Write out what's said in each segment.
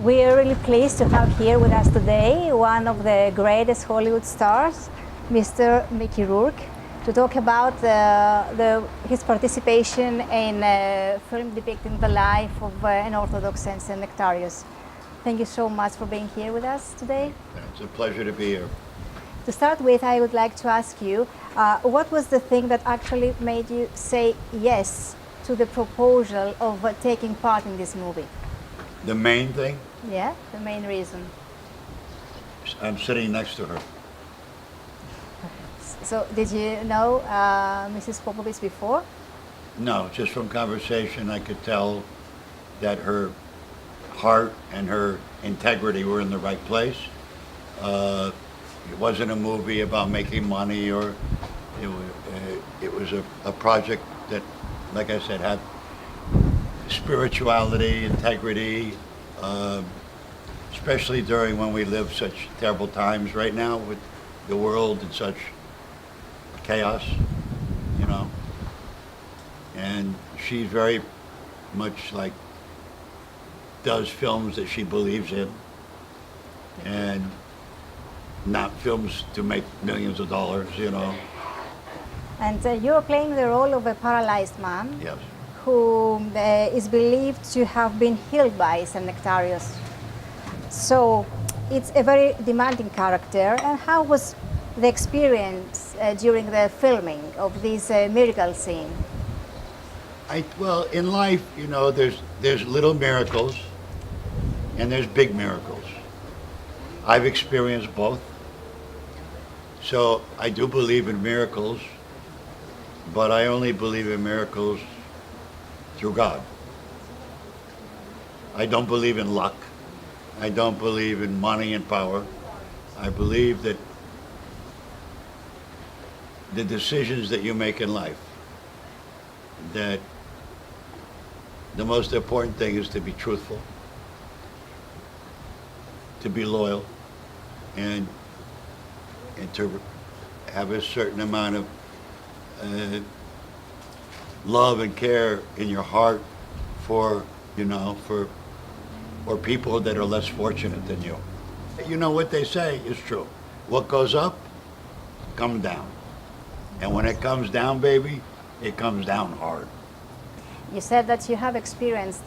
We are really pleased to have here with us today one of the greatest Hollywood stars, Mr. Mickey Rourke, to talk about his participation in a film depicting the life of an Orthodox Saint Nektarios. Thank you so much for being here with us today. It's a pleasure to be here. To start with, I would like to ask you, what was the thing that actually made you say yes to the proposal of taking part in this movie? The main thing? Yeah, the main reason. I'm sitting next to her. So, did you know Mrs. Popovich before? No, just from conversation I could tell that her heart and her integrity were in the right place. It wasn't a movie about making money, or it was a project that, like I said, had spirituality, integrity, especially during when we live such terrible times right now with the world in such chaos, you know. And she's very much like does films that she believes in, and not films to make millions of dollars, you know. And you're playing the role of a paralyzed man. Yes. Who is believed to have been healed by Saint Nektarios. So it's a very demanding character. And how was the experience during the filming of this miracle scene? Well, in life, you know, there's little miracles and there's big miracles. I've experienced both. So I do believe in miracles, but I only believe in miracles through God. I don't believe in luck. I don't believe in money and power. I believe that the decisions that you make in life, that the most important thing is to be truthful, to be loyal, and to have a certain amount of love and care in your heart for, you know, for people that are less fortunate than you. You know, what they say is true. What goes up, comes down. And when it comes down, baby, it comes down hard. You said that you have experienced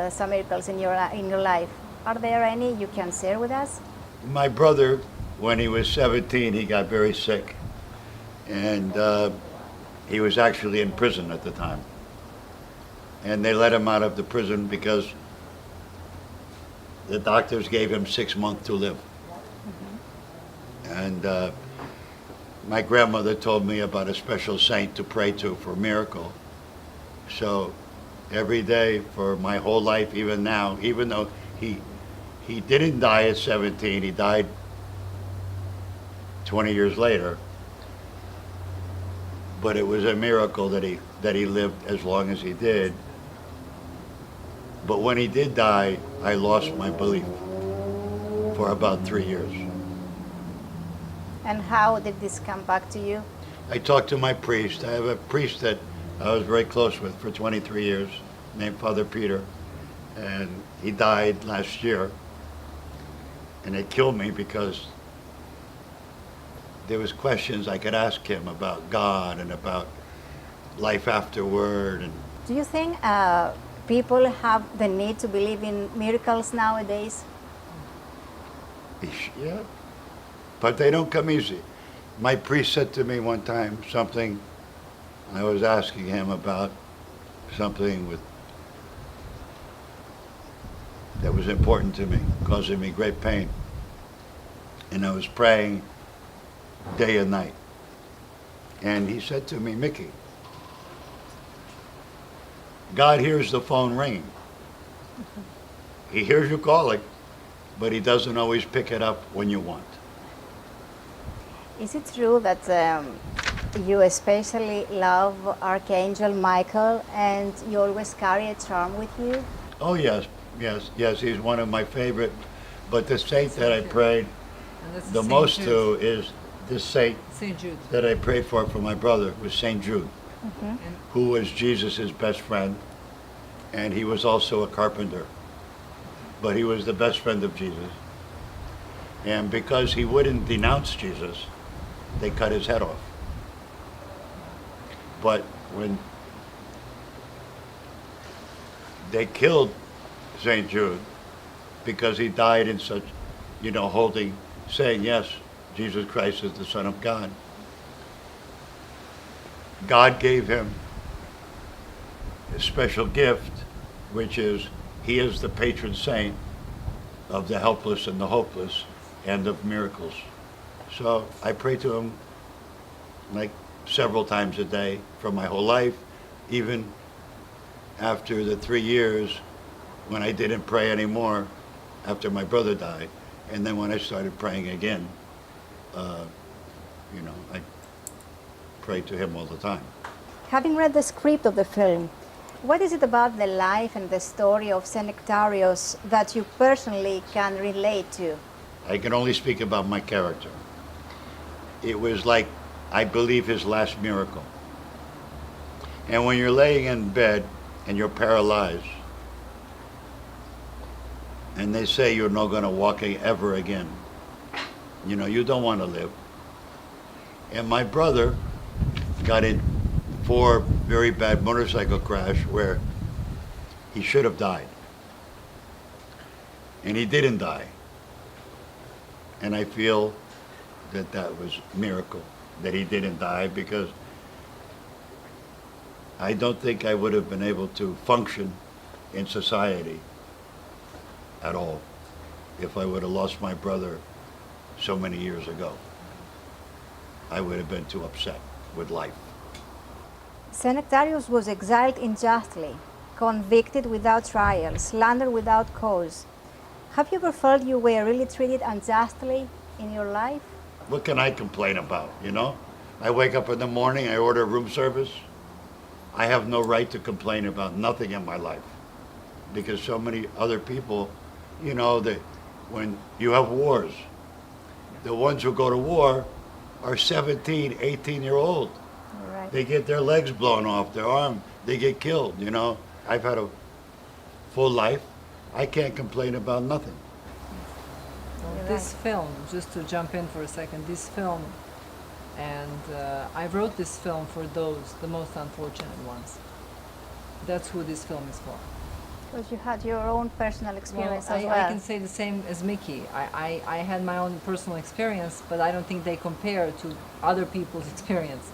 some miracles in your life. Are there any you can share with us? My brother, when he was 17, he got very sick. And he was actually in prison at the time. And they let him out of the prison because the doctors gave him 6 months to live. Mm-hmm. And my grandmother told me about a special saint to pray to for a miracle. So every day for my whole life, even now, even though he didn't die at 17, he died 20 years later. But it was a miracle that he lived as long as he did. But when he did die, I lost my belief for about 3 years. And how did this come back to you? I talked to my priest. I have a priest that I was very close with for 23 years, named Father Peter. And he died last year. And it killed me because there was questions I could ask him about God and about life afterward. And do you think people have the need to believe in miracles nowadays? Yeah, but they don't come easy. My priest said to me one time something, I was asking him about something that was important to me, causing me great pain. And I was praying day and night. And he said to me, Mickey, God hears the phone ringing. He hears you calling, but he doesn't always pick it up when you want. Is it true that you especially love Archangel Michael and you always carry a charm with you? Oh yes, he's one of my favorite. But the saint that I prayed the most to is this saint that I prayed for my brother, was Saint Jude, who was Jesus' best friend, and he was also a carpenter. but he was the best friend of Jesus. And because he wouldn't denounce Jesus, they cut his head off. But when they killed St. Jude, because he died in such, saying, yes, Jesus Christ is the Son of God, God gave him a special gift, which is he is the patron saint of the helpless and the hopeless and of miracles. So I pray to him like several times a day for my whole life, even after the 3 years when I didn't pray anymore after my brother died. And then when I started praying again, I pray to him all the time. Having read the script of the film, what is it about the life and the story of Saint Nektarios that you personally can relate to? I can only speak about my character. It was like, I believe, his last miracle. And when you're laying in bed and you're paralyzed, and they say you're not going to walk ever again, you don't want to live. And my brother got in 4 very bad motorcycle crash where he should have died. And he didn't die. And I feel that that was a miracle, that he didn't die, because I don't think I would have been able to function in society at all if I would have lost my brother so many years ago. I would have been too upset with life. Saint Nektarios was exiled unjustly, convicted without trial, slandered without cause. Have you ever felt you were really treated unjustly in your life? What can I complain about, I wake up in the morning, I order room service. I have no right to complain about nothing in my life, because so many other people, that when you have wars, the ones who go to war are 17, 18-year-old. Right. They get their legs blown off, their arm, they get killed, I've had a full life. I can't complain about nothing. Well, this film, just to jump in for a second, this film, and I wrote this film for those, the most unfortunate ones. That's who this film is for. Because you had your own personal experience as well. I can say the same as Mickey. I had my own personal experience, but I don't think they compare to other people's experience.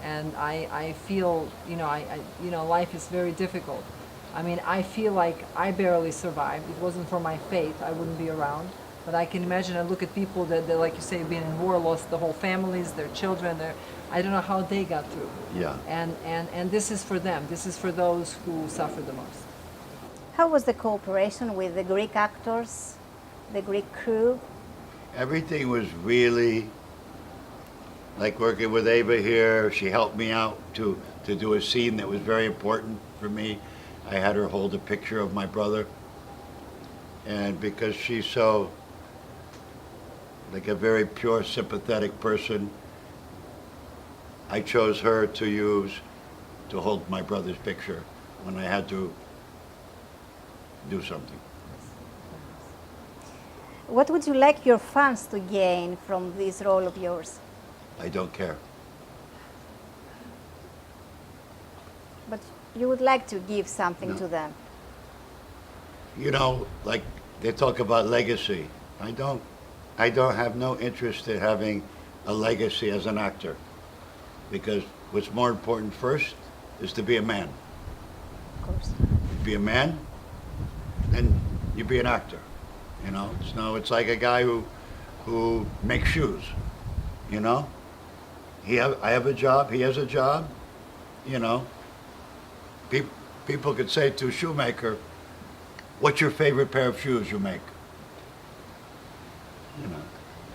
And I feel, life is very difficult. I mean, I feel like I barely survived. It wasn't for my faith, I wouldn't be around. But I can imagine, I look at people that like you say, been in war, lost the whole families, their children, I don't know how they got through. Yeah. And this is for them. This is for those who suffer the most. How was the cooperation with the Greek actors, the Greek crew? Everything was really like working with Ava here. She helped me out to do a scene that was very important for me. I had her hold a picture of my brother. And because she's so, like a very pure, sympathetic person, I chose her to use to hold my brother's picture when I had to do something. What would you like your fans to gain from this role of yours? I don't care. But you would like to give something No. to them. Like they talk about legacy. I don't have no interest in having a legacy as an actor, because what's more important first is to be a man. Of course. Be a man, and you be an actor. It's like a guy who makes shoes. I have a job. He has a job. People could say to a shoemaker, "What's your favorite pair of shoes you make?"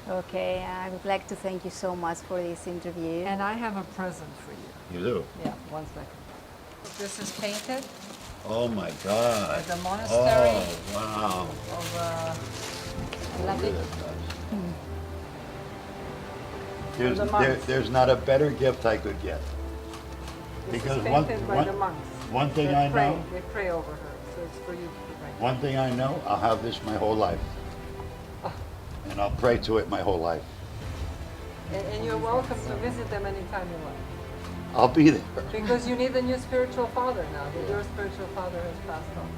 Okay, I would like to thank you so much for this interview. And I have a present for you. You do? Yeah, 1 second. This is painted Oh my God. at the monastery Oh wow. of Look at Lavic. that. The monks. There's not a better gift I could get. This Because is painted by the monks. one thing They I pray, know, they pray over her. So it's for you to pray. One thing I know, I'll have this my whole life. And I'll pray to it my whole life. And you're welcome to visit them anytime you want. I'll be there. Because you need a new spiritual father now. That your spiritual father has passed on.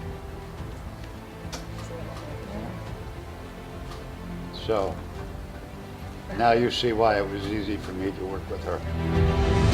So now you see why it was easy for me to work with her.